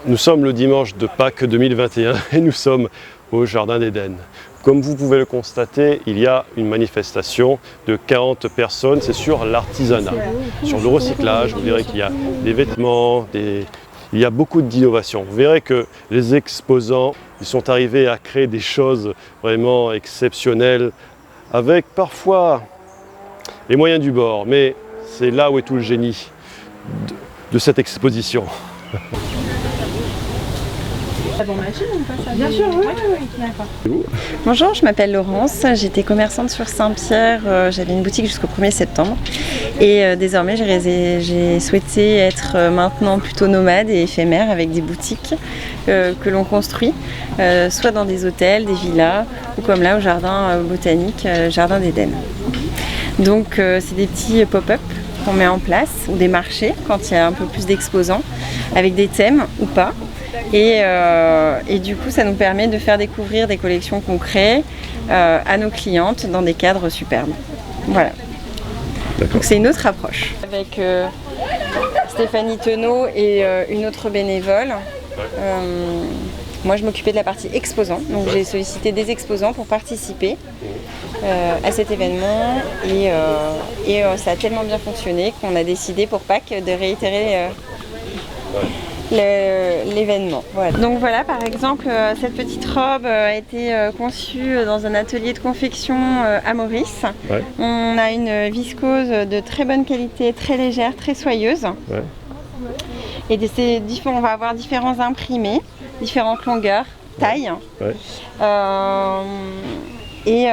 Nous sommes le dimanche de Pâques 2021 et nous sommes au Jardin d'Éden. Comme vous pouvez le constater, il y a une manifestation de 40 personnes, c'est sur l'artisanat, sur le recyclage. Vous verrez qu'il y a des vêtements, il y a beaucoup d'innovations. Vous verrez que les exposants ils sont arrivés à créer des choses vraiment exceptionnelles avec parfois les moyens du bord, mais c'est là où est tout le génie de cette exposition. Bien sûr, oui. Bonjour, je m'appelle Laurence, j'étais commerçante sur Saint-Pierre, j'avais une boutique jusqu'au 1er septembre et désormais j'ai souhaité être maintenant plutôt nomade et éphémère avec des boutiques que l'on construit, soit dans des hôtels, des villas ou comme là au jardin botanique, Jardin d'Éden. Donc c'est des petits pop-up qu'on met en place ou des marchés quand il y a un peu plus d'exposants avec des thèmes ou pas. Et du coup, ça nous permet de faire découvrir des collections qu'on crée à nos clientes dans des cadres superbes. Voilà. Donc c'est une autre approche. Avec Stéphanie Tenot et une autre bénévole, moi je m'occupais de la partie exposant. Donc j'ai sollicité des exposants pour participer à cet événement et ça a tellement bien fonctionné qu'on a décidé pour Pâques de réitérer l'événement. Voilà. Donc voilà, par exemple, cette petite robe a été conçue dans un atelier de confection à Maurice. Ouais. On a une viscose de très bonne qualité, très légère, très soyeuse. Ouais. Et on va avoir différents imprimés, différentes longueurs, tailles. Ouais. Et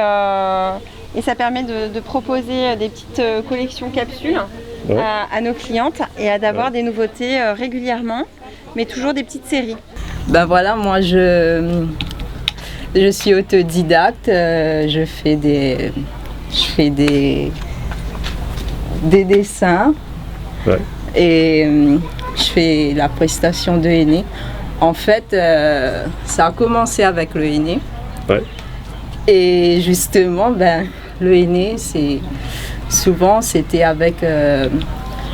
ça permet de proposer des petites collections capsules ouais. à nos clientes et d'avoir ouais. des nouveautés régulièrement, mais toujours des petites séries. Ben voilà, moi je suis autodidacte, je fais des dessins ouais. et je fais la prestation de henné. En fait, ça a commencé avec le henné. Ouais. Et justement, le henné, c'était avec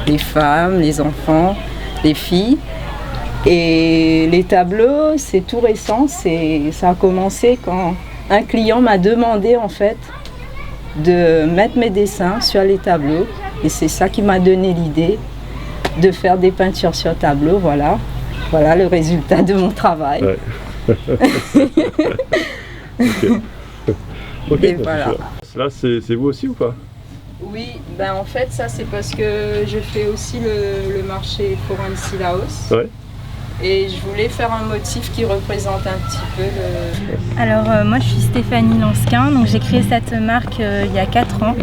les femmes, les enfants, les filles. Et les tableaux, c'est tout récent. Ça a commencé quand un client m'a demandé en fait de mettre mes dessins sur les tableaux. Et c'est ça qui m'a donné l'idée de faire des peintures sur tableau. Voilà le résultat de mon travail. Ouais. Okay, et voilà. Là, c'est vous aussi ou pas? Oui, en fait, ça c'est parce que je fais aussi le marché Forum Silaos. Ouais. Et je voulais faire un motif qui représente un petit peu le... Alors moi je suis Stéphanie Lansquin, donc j'ai créé cette marque il y a 4 ans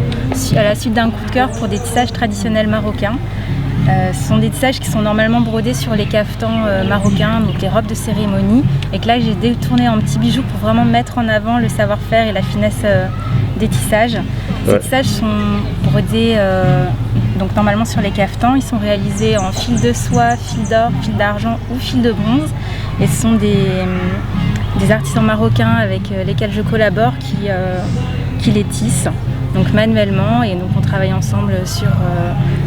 à la suite d'un coup de cœur pour des tissages traditionnels marocains. Ce sont des tissages qui sont normalement brodés sur les caftans marocains, donc les robes de cérémonie, et que là j'ai détourné en petits bijoux pour vraiment mettre en avant le savoir-faire et la finesse des tissages. Ouais. Ces tissages sont brodés donc normalement sur les caftans, ils sont réalisés en fil de soie, fil d'or, fil d'argent ou fil de bronze, et ce sont des artisans marocains avec lesquels je collabore qui les tissent. Donc manuellement, et donc on travaille ensemble sur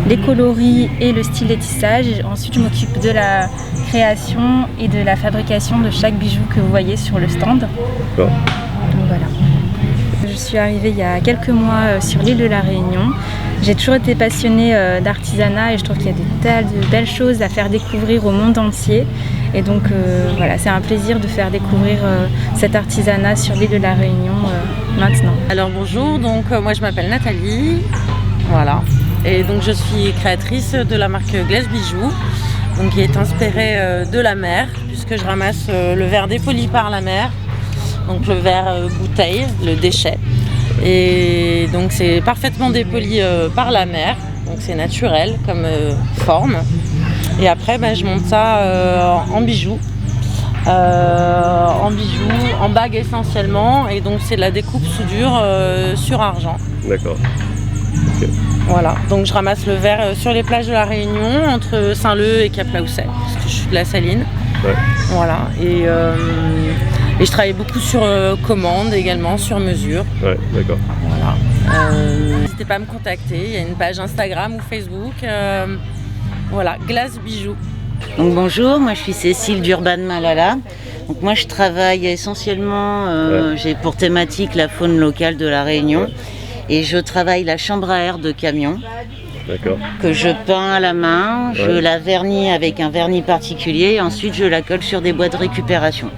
les coloris et le style des tissages. Et ensuite je m'occupe de la création et de la fabrication de chaque bijou que vous voyez sur le stand. Donc voilà. Je suis arrivée il y a quelques mois sur l'île de la Réunion. J'ai toujours été passionnée d'artisanat et je trouve qu'il y a des tas de belles choses à faire découvrir au monde entier. Et donc voilà, c'est un plaisir de faire découvrir cet artisanat sur l'île de la Réunion maintenant. Alors bonjour, donc moi je m'appelle Nathalie, voilà, et donc je suis créatrice de la marque Glace Bijoux, donc qui est inspirée de la mer, puisque je ramasse le verre dépoli par la mer, donc le verre bouteille, le déchet, et donc c'est parfaitement dépoli par la mer, donc c'est naturel comme forme. Et après, je monte ça en bijoux, en bague essentiellement, et donc c'est de la découpe soudure sur argent. D'accord. Okay. Voilà, donc je ramasse le verre sur les plages de la Réunion, entre Saint-Leu et Cap-Laousset, parce que je suis de la Saline. Ouais. Voilà, et je travaille beaucoup sur commande également, sur mesure. Ouais, d'accord. Voilà. N'hésitez pas à me contacter, il y a une page Instagram ou Facebook. Voilà, Glace Bijoux, Donc bonjour, moi je suis Cécile d'Urban Malala. Donc moi je travaille essentiellement, j'ai pour thématique la faune locale de la Réunion et je travaille la chambre à air de camion. D'accord. Que je peins à la main, je la vernis avec un vernis particulier et ensuite je la colle sur des bois de récupération.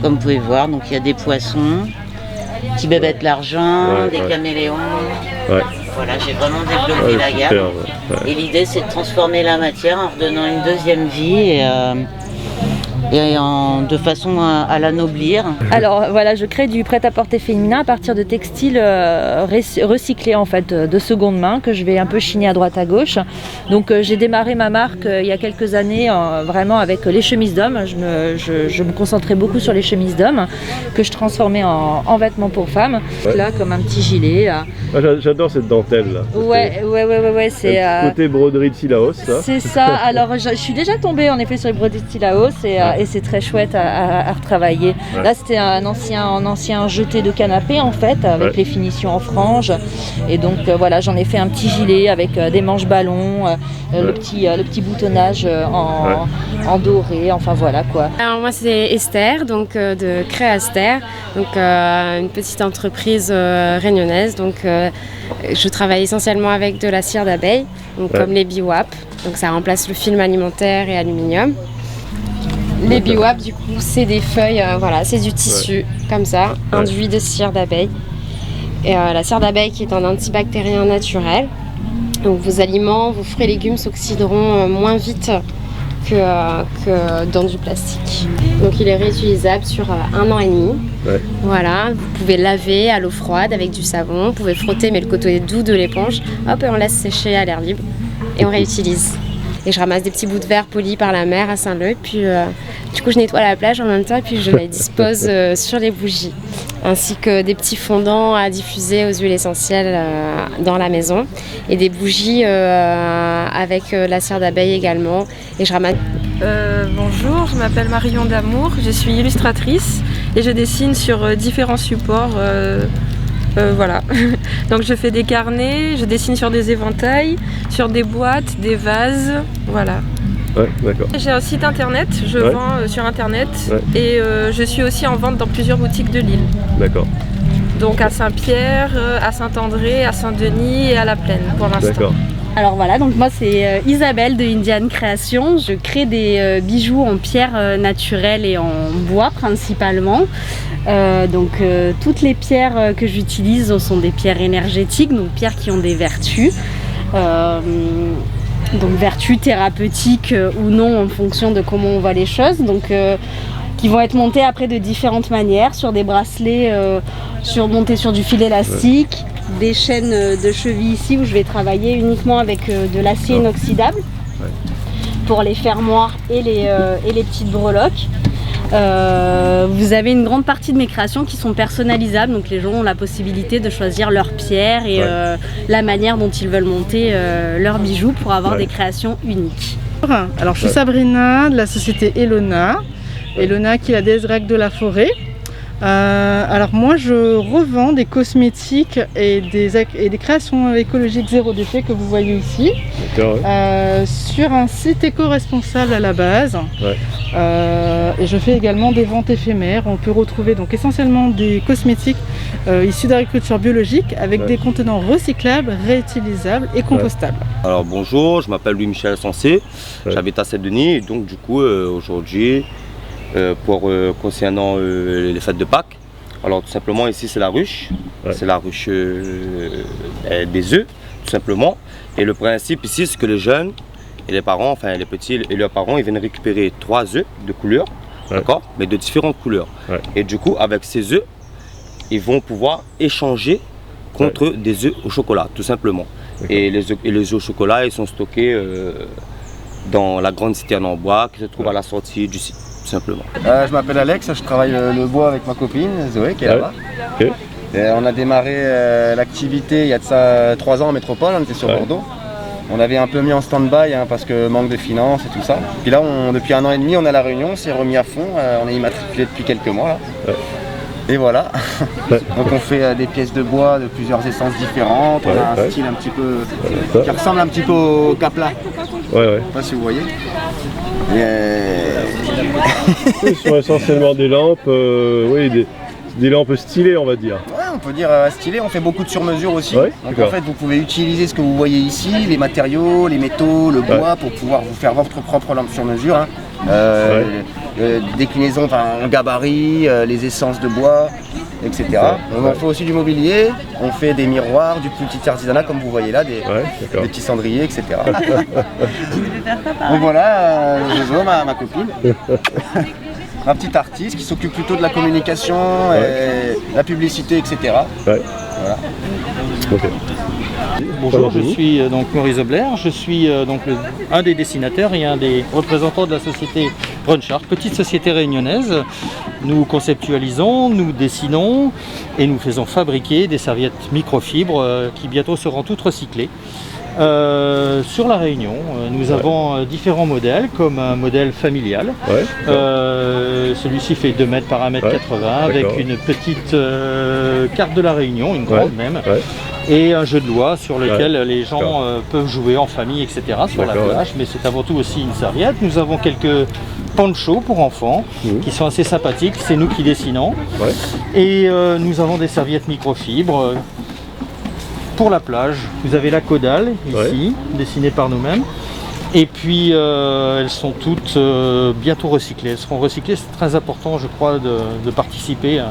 Comme vous pouvez voir, donc il y a des poissons, petits bébêtes l'argent, des caméléons. Voilà, j'ai vraiment développé la gamme. Et l'idée c'est de transformer la matière en redonnant une deuxième vie de façon à l'anoblir. Alors voilà, je crée du prêt-à-porter féminin à partir de textiles recyclés en fait, de seconde main, que je vais un peu chiner à droite à gauche. Donc j'ai démarré ma marque il y a quelques années vraiment avec les chemises d'hommes. Je me concentrais beaucoup sur les chemises d'hommes que je transformais en vêtements pour femmes. Là, comme un petit gilet. J'adore cette dentelle là. Ouais, c'est côté broderie de Sillaos, ça. C'est ça. Alors je suis déjà tombée en effet sur les broderies de Sillaos et c'est très chouette à retravailler. Là, c'était un ancien jeté de canapé en fait, avec les finitions en franges. Et donc voilà, j'en ai fait un petit gilet avec des manches ballons, le petit boutonnage en doré. Enfin voilà quoi. Alors moi c'est Esther, donc de Créaster, donc une petite entreprise réunionnaise. Donc je travaille essentiellement avec de la cire d'abeille, donc comme les biwap. Donc ça remplace le film alimentaire et aluminium. Les biwap, du coup, c'est des feuilles, c'est du tissu, comme ça, enduit de cire d'abeille. Et la cire d'abeille qui est un antibactérien naturel. Donc vos aliments, vos fruits et légumes s'oxyderont moins vite que dans du plastique. Donc il est réutilisable sur 1 an et demi. Voilà, vous pouvez laver à l'eau froide avec du savon, vous pouvez frotter, mais le côté doux de l'éponge, hop, et on laisse sécher à l'air libre et on réutilise. Et je ramasse des petits bouts de verre polis par la mer à Saint-Leu. Puis du coup, je nettoie la plage en même temps et puis je les dispose sur les bougies. Ainsi que des petits fondants à diffuser aux huiles essentielles dans la maison. Et des bougies avec la cire d'abeille également. Et je ramasse... Bonjour, je m'appelle Marion Damour. Je suis illustratrice et je dessine sur différents supports. Voilà, donc je fais des carnets, je dessine sur des éventails, sur des boîtes, des vases, voilà. D'accord. J'ai un site internet, je vends sur internet et je suis aussi en vente dans plusieurs boutiques de Lille. D'accord. Donc à Saint-Pierre, à Saint-André, à Saint-Denis et à La Plaine pour l'instant. D'accord. Alors voilà, donc moi c'est Isabelle de Indian Création. Je crée des bijoux en pierre naturelle et en bois principalement. Toutes les pierres que j'utilise sont des pierres énergétiques, donc pierres qui ont des vertus. Donc vertus thérapeutiques ou non en fonction de comment on voit les choses. Donc qui vont être montées après de différentes manières, sur des bracelets montées sur du fil élastique. Des chaînes de cheville ici où je vais travailler uniquement avec de l'acier inoxydable pour les fermoirs et les petites breloques. Vous avez une grande partie de mes créations qui sont personnalisables, donc les gens ont la possibilité de choisir leur pierre et la manière dont ils veulent monter leurs bijoux pour avoir des créations uniques. Alors je suis Sabrina de la société Elona qui est la déesse grecque de la forêt. Alors moi je revends des cosmétiques et des créations écologiques zéro déchet que vous voyez ici sur un site éco-responsable à la base. Et je fais également des ventes éphémères. On peut retrouver donc essentiellement des cosmétiques issus d'agriculture biologique avec des contenants recyclables, réutilisables et compostables. Alors bonjour, je m'appelle Louis-Michel Sensé, j'habite à Saint-Denis et donc du coup aujourd'hui concernant les fêtes de Pâques. Alors tout simplement ici c'est la ruche, c'est la ruche des œufs tout simplement. Et le principe ici c'est que les jeunes et les parents, enfin les petits et leurs parents, ils viennent récupérer 3 œufs de couleur, d'accord, mais de différentes couleurs. Et du coup avec ces œufs, ils vont pouvoir échanger contre des œufs au chocolat tout simplement. Et les œufs au chocolat ils sont stockés dans la grande citerne en bois qui se trouve à la sortie du site. Simplement. Je m'appelle Alex, je travaille le bois avec ma copine Zoé qui est là-bas. On a démarré l'activité il y a de ça 3 ans en métropole, on était sur Bordeaux. On avait un peu mis en stand-by parce que manque de finances et tout ça. Puis là, depuis 1 an et demi, on est à La Réunion, on s'est remis à fond, on est immatriculé depuis quelques mois là. Et voilà. Donc on fait des pièces de bois de plusieurs essences différentes, on a un style un petit peu qui ressemble un petit peu au capla. Je sais pas si vous voyez. Ce sont essentiellement des lampes, des lampes stylées, on va dire. Ouais, on peut dire stylées. On fait beaucoup de sur-mesure aussi. Ouais, donc en fait, vous pouvez utiliser ce que vous voyez ici, les matériaux, les métaux, le bois, pour pouvoir vous faire votre propre lampe sur mesure. Hein. Déclinaison en gabarit, les essences de bois, etc. On fait aussi du mobilier, on fait des miroirs, du petit artisanat comme vous voyez là, des petits cendriers, etc. Donc voilà, Jojo, ma copine. Un petit artiste qui s'occupe plutôt de la communication, et la publicité, etc. Voilà. Bonjour, je suis donc Maurice Obler, je suis un des dessinateurs et un des représentants de la société Brunshark, petite société réunionnaise. Nous conceptualisons, nous dessinons et nous faisons fabriquer des serviettes microfibres qui bientôt seront toutes recyclées. Sur la Réunion, nous avons différents modèles, comme un modèle familial. Celui-ci fait 2 mètres par 1 mètre 80 avec une petite carte de la Réunion, une grande même, et un jeu de loi sur lequel les gens peuvent jouer en famille, etc. sur la plage, mais c'est avant tout aussi une serviette. Nous avons quelques ponchos pour enfants qui sont assez sympathiques, c'est nous qui dessinons. Et nous avons des serviettes microfibres. Pour la plage, vous avez la caudale ici, dessinée par nous-mêmes. Et puis elles sont toutes bientôt recyclées. Elles seront recyclées, c'est très important je crois de participer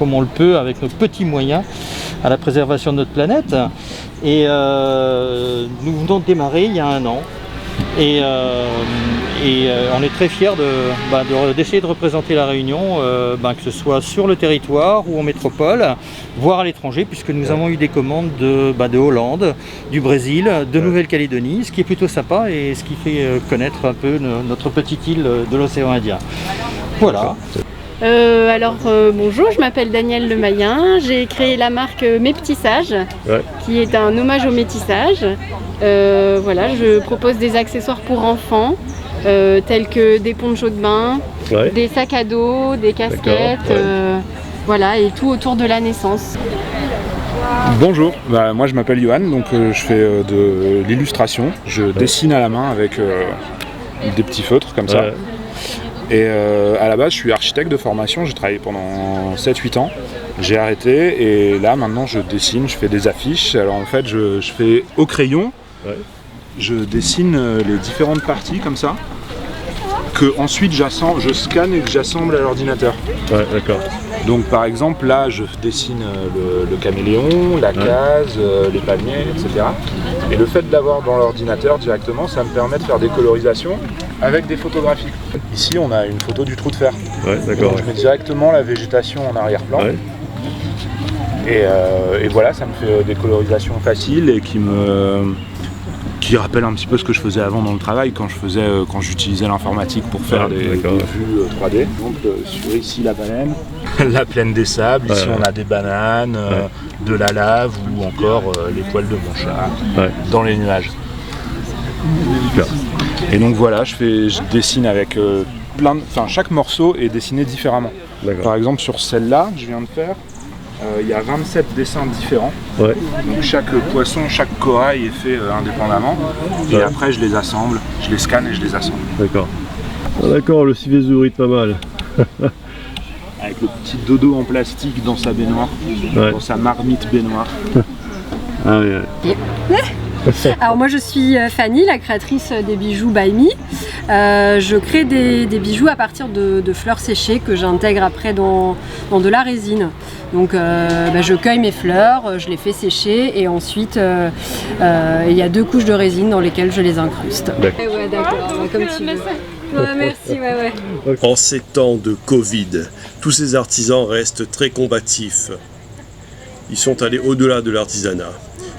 comme on le peut avec nos petits moyens à la préservation de notre planète. Et nous venons de démarrer il y a 1 an. Et on est très fiers d'essayer de représenter la Réunion, que ce soit sur le territoire ou en métropole, voire à l'étranger, puisque nous avons eu des commandes de Hollande, du Brésil, de Nouvelle-Calédonie, ce qui est plutôt sympa et ce qui fait connaître un peu notre petite île de l'océan Indien. Voilà. Bonjour, je m'appelle Danielle Lemaillin, j'ai créé la marque Mes Petits Sages, qui est un hommage au métissage. Je propose des accessoires pour enfants, tels que des ponchos de bain, des sacs à dos, des casquettes, et tout autour de la naissance. Bonjour, moi je m'appelle Johan, donc je fais de l'illustration, je dessine à la main avec des petits feutres comme ça. Et à la base je suis architecte de formation, j'ai travaillé pendant 7-8 ans, j'ai arrêté et là maintenant je dessine, je fais des affiches. Alors en fait je fais au crayon, je dessine les différentes parties comme ça, que ensuite je scanne et que j'assemble à l'ordinateur. D'accord. Donc par exemple là je dessine le caméléon, la case, les palmiers, etc. Et le fait d'avoir dans l'ordinateur directement, ça me permet de faire des colorisations avec des photographies. Ici on a une photo du trou de fer. Donc je mets directement la végétation en arrière-plan. Et voilà, ça me fait des colorisations faciles et qui rappellent un petit peu ce que je faisais avant dans le travail quand j'utilisais l'informatique pour faire des vues 3D. Donc sur ici la baleine, la plaine des sables, ici on a des bananes, de la lave ou encore les poils de mon chat dans les nuages. Et donc voilà, je dessine avec chaque morceau est dessiné différemment. Par exemple sur celle-là, je viens de faire, il y a 27 dessins différents. Donc chaque poisson, chaque corail est fait indépendamment. Et après je les assemble, je les scanne et je les assemble. D'accord. Le civet pas mal. Avec le petit dodo en plastique dans sa baignoire, dans sa marmite baignoire. Alors moi je suis Fanny, la créatrice des bijoux by Me. Je crée des bijoux à partir de fleurs séchées que j'intègre après dans de la résine. Donc je cueille mes fleurs, je les fais sécher et ensuite il y a 2 couches de résine dans lesquelles je les incruste. D'accord, comme tu veux. Merci, En ces temps de Covid, tous ces artisans restent très combatifs. Ils sont allés au-delà de l'artisanat.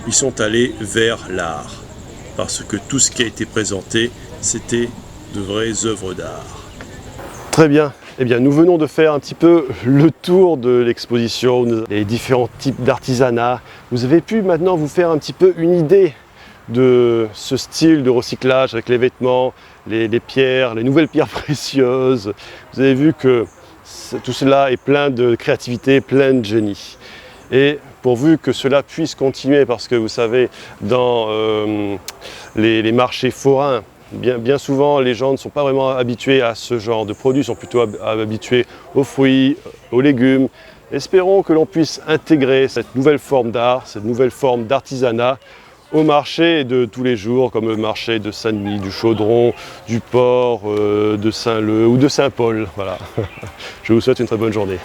Ils sont allés vers l'art. Parce que tout ce qui a été présenté, c'était de vraies œuvres d'art. Très bien. Eh bien, nous venons de faire un petit peu le tour de l'exposition, les différents types d'artisanat. Vous avez pu maintenant vous faire un petit peu une idée de ce style de recyclage avec les vêtements, les pierres, les nouvelles pierres précieuses. Vous avez vu que tout cela est plein de créativité, plein de génie. Et pourvu que cela puisse continuer, parce que vous savez, dans les marchés forains, Bien souvent, les gens ne sont pas vraiment habitués à ce genre de produits, sont plutôt habitués aux fruits, aux légumes. Espérons que l'on puisse intégrer cette nouvelle forme d'art, cette nouvelle forme d'artisanat au marché de tous les jours, comme le marché de Saint-Denis, du Chaudron, du Port, de Saint-Leu ou de Saint-Paul. Voilà. Je vous souhaite une très bonne journée.